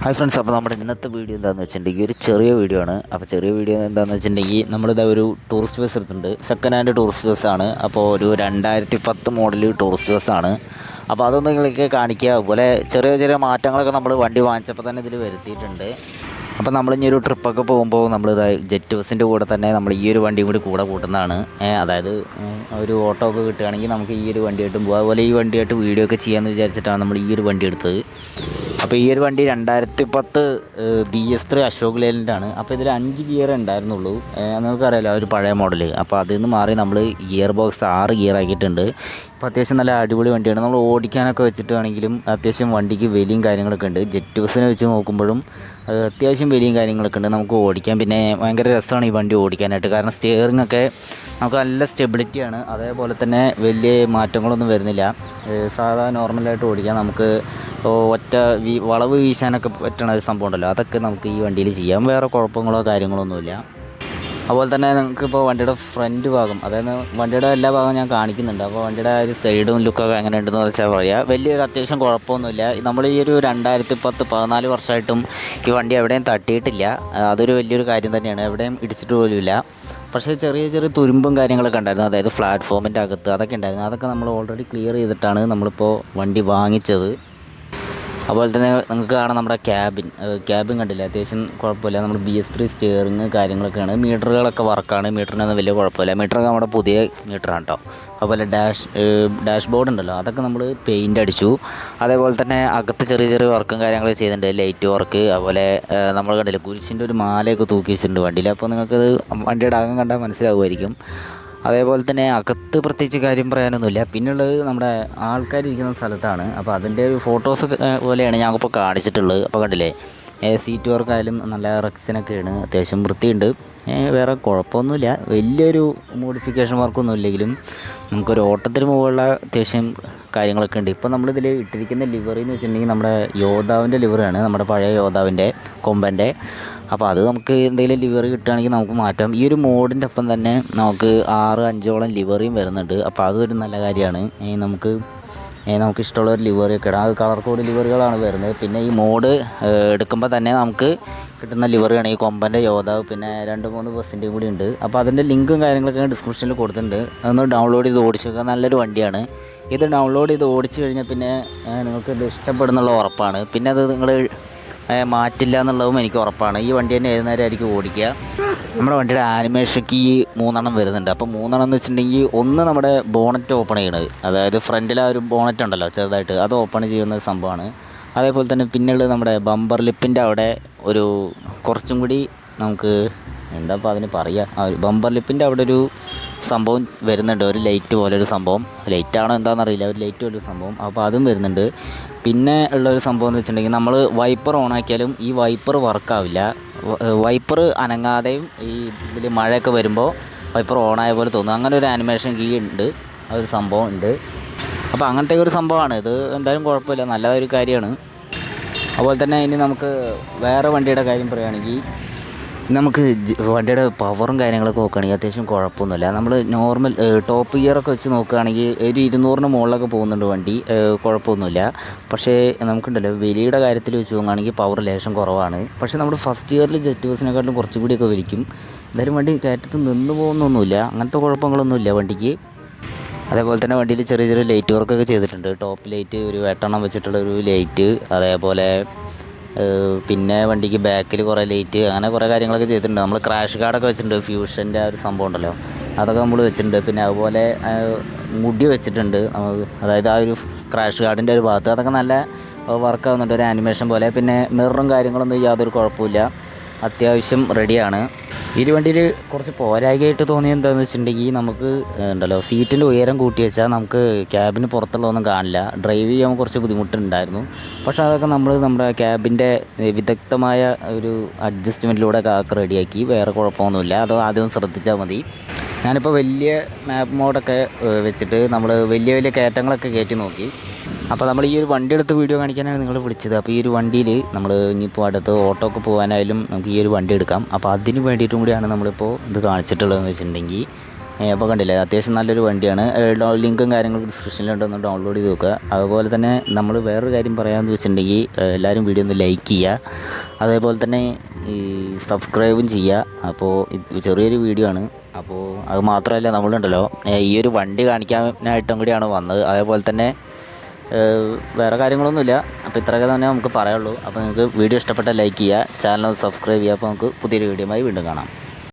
Hi friends, അപ്പോൾ നമ്മുടെ ഇന്നത്തെ വീഡിയോ എന്താണെന്ന് വെച്ചിട്ടുണ്ടെങ്കിൽ ഒരു ചെറിയ വീഡിയോ ആണ്. അപ്പോൾ ചെറിയ വീഡിയോ എന്താണെന്ന് വെച്ചിട്ടുണ്ടെങ്കിൽ നമ്മളിതാ ഒരു ടൂറിസ്റ്റ് ബസ് എടുത്തിട്ടുണ്ട്. സെക്കൻഡ് ഹാൻഡ് ടൂറിസ്റ്റ് ബസ്സാണ്. അപ്പോൾ ഒരു 2010 മോഡൽ ടൂറിസ്റ്റ് ബസ്സാണ്. അപ്പോൾ അതൊന്നും നിങ്ങൾക്ക് കാണിക്കുക. അതുപോലെ ചെറിയ ചെറിയ മാറ്റങ്ങളൊക്കെ നമ്മൾ വണ്ടി വാങ്ങിച്ചപ്പോൾ തന്നെ ഇതിൽ വരുത്തിയിട്ടുണ്ട്. അപ്പോൾ നമ്മളിനി ഒരു ട്രിപ്പൊക്കെ പോകുമ്പോൾ നമ്മളിത് ജെറ്റ് ബസ്സിൻ്റെ കൂടെ തന്നെ നമ്മൾ ഈ ഒരു വണ്ടിയും കൂടി കൂടെ കൂട്ടുന്നതാണ്. അതായത് ഒരു ഓട്ടോ ഒക്കെ കിട്ടുകയാണെങ്കിൽ നമുക്ക് ഈ ഒരു വണ്ടിയായിട്ടും പോകാം. അതുപോലെ ഈ വണ്ടിയായിട്ട് വീഡിയോ ഒക്കെ ചെയ്യാമെന്ന് വിചാരിച്ചിട്ടാണ് നമ്മൾ ഈ ഒരു വണ്ടി എടുത്തത്. അപ്പോൾ ഈ ഒരു വണ്ടി 2010 BS3 അശോക് ലേലൻ്റാണ്. അപ്പോൾ ഇതിൽ 5 ഗിയർ ഉണ്ടായിരുന്നുള്ളൂ. നിങ്ങൾക്കറിയാലോ ഒരു പഴയ മോഡൽ. അപ്പോൾ അതിൽ നിന്ന് മാറി നമ്മൾ ഗിയർ ബോക്സ് 6 ഗിയർ ആക്കിയിട്ടുണ്ട്. അപ്പോൾ അത്യാവശ്യം നല്ല അടിപൊളി വണ്ടിയാണ്. നമ്മൾ ഓടിക്കാനൊക്കെ വെച്ചിട്ടാണെങ്കിലും അത്യാവശ്യം വണ്ടിക്ക് വലിയും കാര്യങ്ങളൊക്കെ ഉണ്ട്. ജെറ്റ് ബസ്സിനെ വെച്ച് നോക്കുമ്പോഴും അത്യാവശ്യം വലിയും കാര്യങ്ങളൊക്കെ ഉണ്ട് നമുക്ക് ഓടിക്കാൻ. പിന്നെ ഭയങ്കര രസമാണ് ഈ വണ്ടി ഓടിക്കാനായിട്ട്. കാരണം സ്റ്റിയറിംഗ് ഒക്കെ നമുക്ക് നല്ല സ്റ്റെബിലിറ്റിയാണ്. അതേപോലെ തന്നെ വലിയ മാറ്റങ്ങളൊന്നും വരുന്നില്ല. സാധാ നോർമലായിട്ട് ഓടിക്കാം. നമുക്ക് ഒറ്റ വളവ് വീശാനൊക്കെ പറ്റണ ഒരു സംഭവം ഉണ്ടല്ലോ, അതൊക്കെ നമുക്ക് ഈ വണ്ടിയിൽ ചെയ്യാം. വേറെ കുഴപ്പങ്ങളോ കാര്യങ്ങളൊന്നുമില്ല. അതുപോലെ തന്നെ നമുക്കിപ്പോൾ വണ്ടിയുടെ ഫ്രണ്ട് ഭാഗം, അതായത് വണ്ടിയുടെ എല്ലാ ഭാഗവും ഞാൻ കാണിക്കുന്നുണ്ട്. അപ്പോൾ വണ്ടിയുടെ ഒരു സൈഡും ലുക്കൊക്കെ എങ്ങനെ ഉണ്ടെന്ന് വെച്ചാൽ പറയുക. വലിയൊരു അത്യാവശ്യം കുഴപ്പമൊന്നുമില്ല. നമ്മൾ ഈ ഒരു 2010-14 വർഷമായിട്ടും ഈ വണ്ടി എവിടെയും തട്ടിയിട്ടില്ല. അതൊരു വലിയൊരു കാര്യം തന്നെയാണ്. എവിടെയും ഇടിച്ചിട്ട് പോലുമില്ല. പക്ഷേ ചെറിയ ചെറിയ തുരുമ്പും കാര്യങ്ങളൊക്കെ ഉണ്ടായിരുന്നു. അതായത് പ്ലാറ്റ്ഫോമിൻ്റെ അകത്ത് അതൊക്കെ ഉണ്ടായിരുന്നു. അതൊക്കെ നമ്മൾ ഓൾറെഡി ക്ലിയർ ചെയ്തിട്ടാണ് നമ്മളിപ്പോൾ വണ്ടി വാങ്ങിച്ചത്. അതുപോലെ തന്നെ നിങ്ങൾക്ക് കാണാം നമ്മുടെ ക്യാബിൻ കണ്ടില്ല, അത്യാവശ്യം കുഴപ്പമില്ല. നമ്മൾ BS3 സ്റ്റിയറിങ് കാര്യങ്ങളൊക്കെയാണ്. മീറ്ററുകളൊക്കെ വർക്കാണ്. മീറ്ററിനൊന്നും വലിയ കുഴപ്പമില്ല. മീറ്ററൊക്കെ നമ്മുടെ പുതിയ മീറ്ററാണ് കേട്ടോ. അതുപോലെ ഡാഷ് ബോർഡ് ഉണ്ടല്ലോ, അതൊക്കെ നമ്മൾ പെയിൻ്റ് അടിച്ചു. അതേപോലെ തന്നെ അകത്ത് ചെറിയ ചെറിയ വർക്കും കാര്യങ്ങളൊക്കെ ചെയ്തിട്ടുണ്ട്. ലൈറ്റ് വർക്ക്, അതുപോലെ നമ്മൾ കണ്ടില്ല കുരിശിൻ്റെ ഒരു മാലയൊക്കെ തൂക്കി വെച്ചിട്ടുണ്ട് വണ്ടിയിൽ. അപ്പോൾ നിങ്ങൾക്കത് വണ്ടിയുടെ അകം കണ്ടാൽ മനസ്സിലാവുമായിരിക്കും. അതേപോലെ തന്നെ അകത്ത് പ്രത്യേകിച്ച് കാര്യം പറയാനൊന്നുമില്ല. പിന്നുള്ളത് നമ്മുടെ ആൾക്കാരിരിക്കുന്ന സ്ഥലത്താണ്. അപ്പോൾ അതിൻ്റെ ഒരു ഫോട്ടോസ് പോലെയാണ് ഞാനിപ്പോൾ കാണിച്ചിട്ടുള്ളത്. അപ്പോൾ കണ്ടില്ലേ, സീറ്റ് വർക്കായാലും നല്ല റെക്സിനൊക്കെയാണ്. അത്യാവശ്യം വൃത്തിയുണ്ട്. വേറെ കുഴപ്പമൊന്നുമില്ല. വലിയൊരു മോഡിഫിക്കേഷൻ വർക്കൊന്നും ഇല്ലെങ്കിലും നമുക്കൊരു ഓട്ടത്തിന് മുകളിലുള്ള അത്യാവശ്യം കാര്യങ്ങളൊക്കെ ഉണ്ട്. ഇപ്പോൾ നമ്മളിതിൽ ഇട്ടിരിക്കുന്ന ലിവറി എന്ന് വെച്ചിട്ടുണ്ടെങ്കിൽ നമ്മുടെ യോദ്ധാവിൻ്റെ ലിവറാണ്, നമ്മുടെ പഴയ യോദ്ധാവിൻ്റെ കൊമ്പൻ്റെ. അപ്പോൾ അത് നമുക്ക് എന്തെങ്കിലും ലിവറി കിട്ടുകയാണെങ്കിൽ നമുക്ക് മാറ്റാം. ഈ ഒരു മോഡിൻ്റെ ഒപ്പം തന്നെ നമുക്ക് 6-5ഓളം ലിവറിയും വരുന്നുണ്ട്. അപ്പോൾ അതൊരു നല്ല കാര്യമാണ്. നമുക്ക് ഇഷ്ടമുള്ള ഒരു ലിവറിയൊക്കെ ഇടാം. അത് കളർ കോഡ് ലിവറികളാണ് വരുന്നത്. പിന്നെ ഈ മോഡ് എടുക്കുമ്പോൾ തന്നെ നമുക്ക് കിട്ടുന്ന ലിവറിയാണ് ഈ കൊമ്പൻ്റെ യോദ്ധാവ്. പിന്നെ 2-3 ബസ്സിൻ്റെയും കൂടി ഉണ്ട്. അപ്പോൾ അതിൻ്റെ ലിങ്കും കാര്യങ്ങളൊക്കെ ഡിസ്ക്രിപ്ഷനിൽ കൊടുത്തിട്ടുണ്ട്. അതൊന്ന് ഡൗൺലോഡ് ചെയ്ത് ഓടിച്ച് നോക്കുക. നല്ലൊരു വണ്ടിയാണ്. ഇത് ഡൗൺലോഡ് ചെയ്ത് ഓടിച്ച് കഴിഞ്ഞാൽ പിന്നെ നിങ്ങൾക്ക് ഇത് ഇഷ്ടപ്പെടുന്നുള്ള ഉറപ്പാണ്. പിന്നെ അത് നിങ്ങൾ മാറ്റില്ല എന്നുള്ളതും എനിക്ക് ഉറപ്പാണ്. ഈ വണ്ടി തന്നെ ഏത് നേരമായിരിക്കും ഓടിക്കുക. നമ്മുടെ വണ്ടിയുടെ ആനിമേഷൻ കീ 3 വരുന്നുണ്ട്. അപ്പോൾ 3 എന്ന് വെച്ചിട്ടുണ്ടെങ്കിൽ ഒന്ന് നമ്മുടെ ബോണറ്റ് ഓപ്പൺ ചെയ്യണത്, അതായത് ഫ്രണ്ടിലെ ഒരു ബോണറ്റ് ഉണ്ടല്ലോ ചെറുതായിട്ട്, അത് ഓപ്പൺ ചെയ്യുന്ന ഒരു സംഭവമാണ്. അതേപോലെ തന്നെ പിന്നുള്ളത് നമ്മുടെ ബമ്പർ ലിപ്പിൻ്റെ അവിടെ ഒരു കുറച്ചും കൂടി നമുക്ക് എന്താപ്പോൾ അതിന് പറയുക, ആ ഒരു ബമ്പർ ലിപ്പിൻ്റെ അവിടെ ഒരു സംഭവം വരുന്നുണ്ട്. ഒരു ലൈറ്റ് പോലെ ഒരു സംഭവം, ലൈറ്റാണോ എന്താണെന്നറിയില്ല, ഒരു ലൈറ്റ് പോലെ ഒരു സംഭവം. അപ്പോൾ അതും വരുന്നുണ്ട്. പിന്നെ ഉള്ളൊരു സംഭവം എന്ന് വെച്ചിട്ടുണ്ടെങ്കിൽ നമ്മൾ വൈപ്പർ ഓണാക്കിയാലും ഈ വൈപ്പർ വർക്കാവില്ല. വൈപ്പർ അനങ്ങാതെയും ഈ ഇതിൽ മഴയൊക്കെ വരുമ്പോൾ വൈപ്പർ ഓണായ പോലെ തോന്നും. അങ്ങനെ ഒരു ആനിമേഷൻ കീ ഉണ്ട്, ആ ഒരു സംഭവം ഉണ്ട്. അപ്പോൾ അങ്ങനത്തെ ഒരു സംഭവമാണ് ഇത്. എന്തായാലും കുഴപ്പമില്ല, നല്ലതൊരു കാര്യമാണ്. അതുപോലെ തന്നെ ഇനി നമുക്ക് വേറെ വണ്ടിയുടെ കാര്യം പറയുകയാണെങ്കിൽ നമുക്ക് വണ്ടിയുടെ പവറും കാര്യങ്ങളൊക്കെ നോക്കുകയാണെങ്കിൽ അത്യാവശ്യം കുഴപ്പമൊന്നുമില്ല. നമ്മൾ നോർമൽ ടോപ്പ് ഗിയറൊക്കെ വെച്ച് നോക്കുകയാണെങ്കിൽ ഒരു 200-ന് മുകളിലൊക്കെ പോകുന്നുണ്ട് വണ്ടി, കുഴപ്പമൊന്നുമില്ല. പക്ഷേ നമുക്കുണ്ടല്ലോ വലിയുടെ കാര്യത്തിൽ വെച്ച് നോക്കുകയാണെങ്കിൽ പവർ ലേശം കുറവാണ്. പക്ഷേ നമ്മൾ ഫസ്റ്റ് ഗിയറിൽ ജെറ്റ് ബസ്സിനെക്കാട്ടിലും കുറച്ചും കൂടിയൊക്കെ വലിക്കും. എന്തായാലും വണ്ടി കയറ്റത്ത് നിന്ന് പോകുന്നൊന്നുമില്ല, അങ്ങനത്തെ കുഴപ്പങ്ങളൊന്നുമില്ല വണ്ടിക്ക്. അതേപോലെ തന്നെ വണ്ടിയിൽ ചെറിയ ചെറിയ ലൈറ്റ് വർക്കൊക്കെ ചെയ്തിട്ടുണ്ട്. ടോപ്പ് ലൈറ്റ് ഒരു 8 വെച്ചിട്ടുള്ള ഒരു ലൈറ്റ്, അതേപോലെ പിന്നെ വണ്ടിക്ക് ബാക്കിൽ കുറേ ലൈറ്റ്, അങ്ങനെ കുറേ കാര്യങ്ങളൊക്കെ ചെയ്തിട്ടുണ്ട്. നമ്മൾ ക്രാഷ് ഗാർഡൊക്കെ വെച്ചിട്ടുണ്ട്. ഫ്യൂഷൻ്റെ ആ ഒരു സംഭവം ഉണ്ടല്ലോ, അതൊക്കെ നമ്മൾ വെച്ചിട്ടുണ്ട്. പിന്നെ അതുപോലെ മുടി വെച്ചിട്ടുണ്ട്, അതായത് ആ ഒരു ക്രാഷ് ഗാർഡിൻ്റെ ഒരു ഭാഗത്ത്. അതൊക്കെ നല്ല വർക്കാവുന്നുണ്ട്, ഒരു ആനിമേഷൻ പോലെ. പിന്നെ മിററും കാര്യങ്ങളൊന്നും യാതൊരു കുഴപ്പമില്ല, അത്യാവശ്യം റെഡിയാണ്. ഈ വണ്ടിയിൽ കുറച്ച് പോരായ്കയായിട്ട് തോന്നിയത് എന്താണെന്ന് വെച്ചിട്ടുണ്ടെങ്കിൽ നമുക്ക് ഉണ്ടല്ലോ സീറ്റിൻ്റെ ഉയരം കൂട്ടി വെച്ചാൽ നമുക്ക് ക്യാബിന് പുറത്തുള്ളതൊന്നും കാണില്ല. ഡ്രൈവ് ചെയ്യാൻ കുറച്ച് ബുദ്ധിമുട്ടുണ്ടായിരുന്നു. പക്ഷേ അതൊക്കെ നമ്മുടെ ക്യാബിൻ്റെ വിദഗ്ധമായ ഒരു അഡ്ജസ്റ്റ്മെൻറ്റിലൂടെ കാക്ക് റെഡിയാക്കി. വേറെ കുഴപ്പമൊന്നുമില്ല, അത് ആദ്യം ശ്രദ്ധിച്ചാൽ മതി. ഞാനിപ്പോൾ വലിയ മാപ്പ് മോഡൊക്കെ വെച്ചിട്ട് നമ്മൾ വലിയ വലിയ കയറ്റങ്ങളൊക്കെ കയറ്റി നോക്കി. അപ്പോൾ നമ്മൾ ഈ ഒരു വണ്ടി എടുത്ത് വീഡിയോ കാണിക്കാനാണ് നിങ്ങൾ വിളിച്ചത്. അപ്പോൾ ഈ ഒരു വണ്ടിയിൽ നമ്മൾ ഇനിയിപ്പോൾ അടുത്ത് ഓട്ടോ ഒക്കെ പോകാനായാലും നമുക്ക് ഈ ഒരു വണ്ടി എടുക്കാം. അപ്പോൾ അതിന് വേണ്ടിയിട്ടും കൂടിയാണ് നമ്മളിപ്പോൾ ഇത് കാണിച്ചിട്ടുള്ളതെന്ന് വെച്ചിട്ടുണ്ടെങ്കിൽ അപ്പോൾ കണ്ടില്ലേ, അത്യാവശ്യം നല്ലൊരു വണ്ടിയാണ്. ലിങ്കും കാര്യങ്ങളും ഡിസ്ക്രിപ്ഷനിലുണ്ടെന്ന് ഡൗൺലോഡ് ചെയ്ത് നോക്കുക. അതുപോലെ തന്നെ നമ്മൾ വേറൊരു കാര്യം പറയാമെന്ന് വെച്ചിട്ടുണ്ടെങ്കിൽ എല്ലാവരും വീഡിയോ ഒന്ന് ലൈക്ക് ചെയ്യുക, അതേപോലെ തന്നെ ഈ സബ്സ്ക്രൈബും ചെയ്യുക. അപ്പോൾ ചെറിയൊരു വീഡിയോ ആണ്. അപ്പോൾ അത് മാത്രമല്ല, നമ്മളുണ്ടല്ലോ ഈ ഒരു വണ്ടി കാണിക്കാനായിട്ടും കൂടിയാണ് വന്നത്. അതേപോലെ തന്നെ വേറെ കാര്യങ്ങളൊന്നുമില്ല. അപ്പോൾ ഇത്രയൊക്കെ തന്നെ നമുക്ക് പറയുള്ളൂ. അപ്പോൾ നിങ്ങൾക്ക് വീഡിയോ ഇഷ്ടപ്പെട്ടാൽ ലൈക്ക് ചെയ്യുക, ചാനൽ സബ്സ്ക്രൈബ് ചെയ്യുക. അപ്പോൾ നമുക്ക് പുതിയൊരു വീഡിയോയുമായി വീണ്ടും കാണാം.